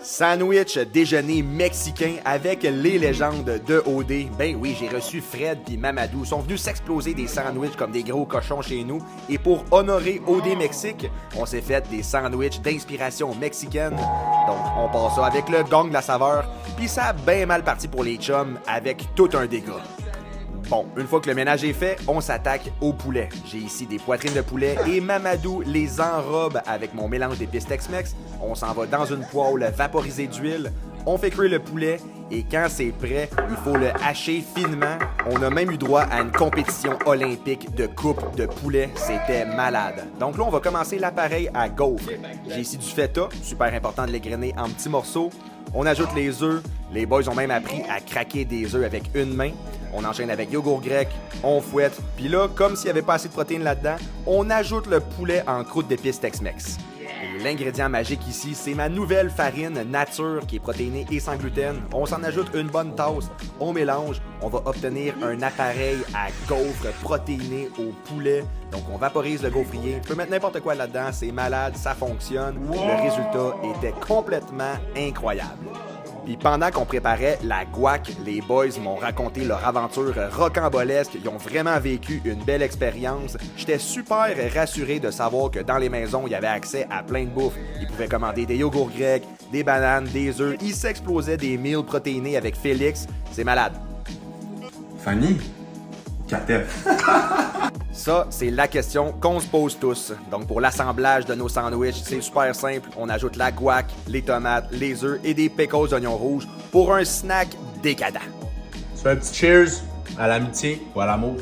Sandwich déjeuner mexicain avec les légendes de OD. Ben oui, j'ai reçu Fred puis Mamadou. Ils sont venus s'exploser des sandwichs comme des gros cochons chez nous. Et pour honorer OD Mexique, on s'est fait des sandwichs d'inspiration mexicaine. Donc, on passe ça avec le gong de la saveur. Puis ça a bien mal parti pour les chums avec tout un dégât. Bon, une fois que le ménage est fait, on s'attaque au poulet. J'ai ici des poitrines de poulet et Mamadou les enrobe avec mon mélange d'épices Tex-Mex. On s'en va dans une poêle vaporisée d'huile. On fait cuire le poulet et quand c'est prêt, il faut le hacher finement. On a même eu droit à une compétition olympique de coupe de poulet. C'était malade. Donc là, on va commencer l'appareil à gaufres. J'ai ici du feta, super important de l'égrainer en petits morceaux. On ajoute les œufs. Les boys ont même appris à craquer des œufs avec une main. On enchaîne avec yogourt grec, on fouette. Puis là, comme s'il n'y avait pas assez de protéines là-dedans, on ajoute le poulet en croûte d'épices Tex-Mex. Et l'ingrédient magique ici, c'est ma nouvelle farine nature qui est protéinée et sans gluten. On s'en ajoute une bonne tasse, on mélange, on va obtenir un appareil à gaufres protéiné au poulet. Donc on vaporise le gaufrier, on peut mettre n'importe quoi là-dedans, c'est malade, ça fonctionne. Le résultat était complètement incroyable. Puis pendant qu'on préparait la guac, les boys m'ont raconté leur aventure rocambolesque. Ils ont vraiment vécu une belle expérience. J'étais super rassuré de savoir que dans les maisons, il y avait accès à plein de bouffe. Ils pouvaient commander des yogourts grecs, des bananes, des œufs. Ils s'explosaient des meals protéinés avec Félix. C'est malade. Fanny? Catef. Ça, c'est la question qu'on se pose tous. Donc, pour l'assemblage de nos sandwichs, c'est super simple. On ajoute la guac, les tomates, les œufs et des pickles d'oignons rouges pour un snack décadent. Tu fais un petit cheers à l'amitié ou à l'amour?